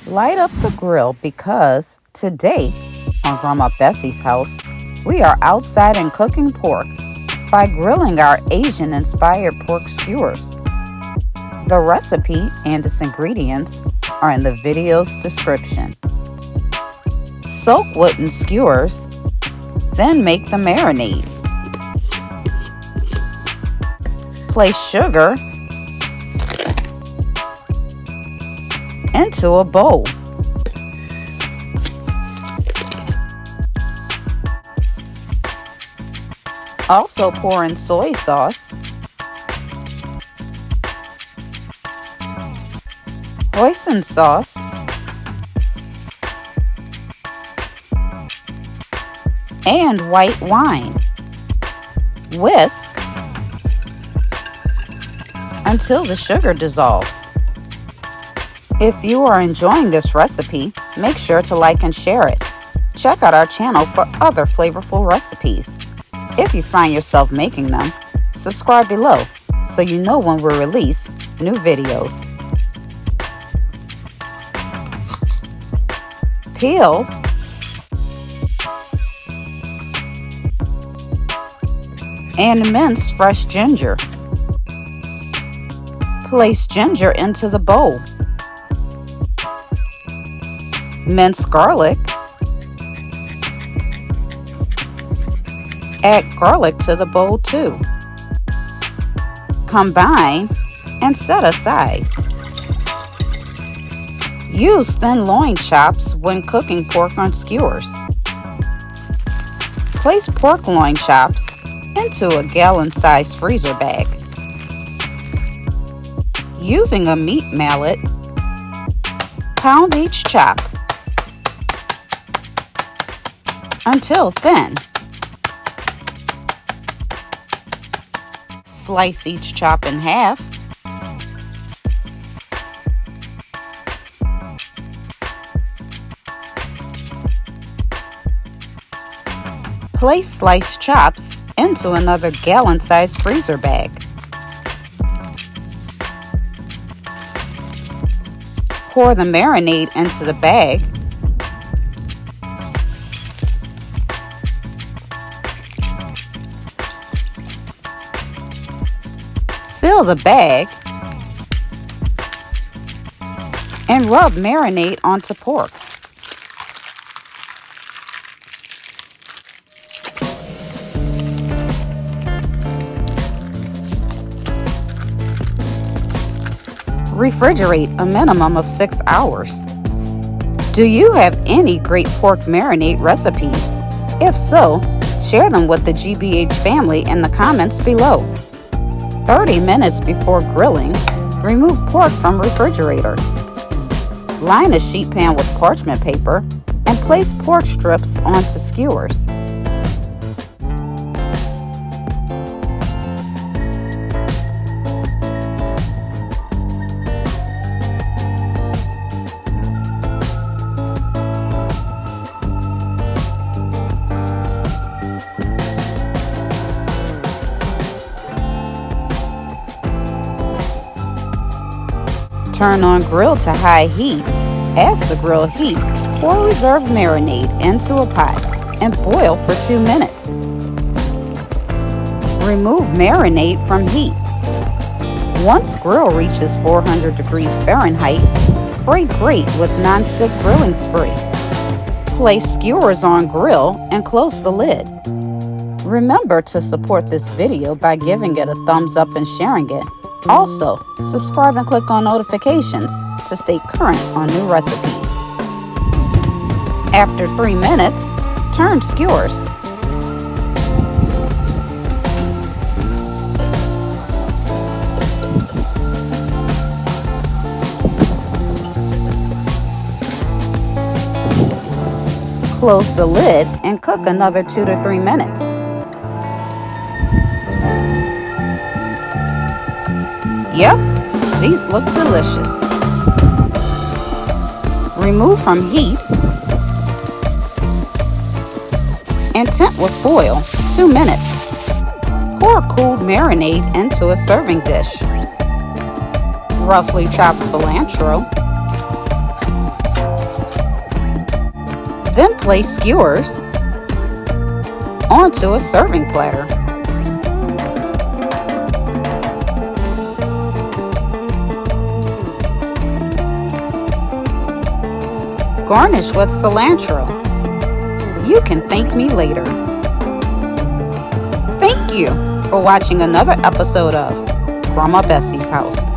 Light up the grill because today on Grandma Bessie's house, we are outside and cooking pork by grilling our Asian inspired pork skewers. The recipe and its ingredients are in the video's description. Soak wooden skewers, then make the marinade. Place sugar into a bowl. Also pour in soy sauce, hoisin sauce, and white wine. Whisk until the sugar dissolves. If you are enjoying this recipe, make sure to like and share it. Check out our channel for other flavorful recipes. If you find yourself making them, subscribe below so you know when we release new videos. Peel and mince fresh ginger. Place ginger into the bowl. Mince garlic. Add garlic to the bowl too. Combine and set aside. Use thin loin chops when cooking pork on skewers. Place pork loin chops into a gallon-sized freezer bag. Using a meat mallet, pound each chop until thin. Slice each chop in half. Place sliced chops into another gallon-sized freezer bag. Pour the marinade into the bag. Seal the bag and rub marinade onto pork. Refrigerate a minimum of 6 hours. Do you have any great pork marinade recipes? If so, share them with the GBH family in the comments below. 30 minutes before grilling, remove pork from refrigerator. Line a sheet pan with parchment paper and place pork strips onto skewers. Turn on grill to high heat. As the grill heats, pour reserved marinade into a pot and boil for 2 minutes. Remove marinade from heat. Once grill reaches 400 degrees Fahrenheit, spray grate with nonstick grilling spray. Place skewers on grill and close the lid. Remember to support this video by giving it a thumbs up and sharing it. Also, subscribe and click on notifications to stay current on new recipes. After 3 minutes, turn skewers. Close the lid and cook another 2 to 3 minutes. Yep, these look delicious. Remove from heat and temp with foil 2 minutes. Pour cooled marinade into a serving dish. Roughly chopped cilantro, Place skewers onto a serving platter. Garnish with cilantro. You can thank me later. Thank you for watching another episode of Grandma Bessie's House.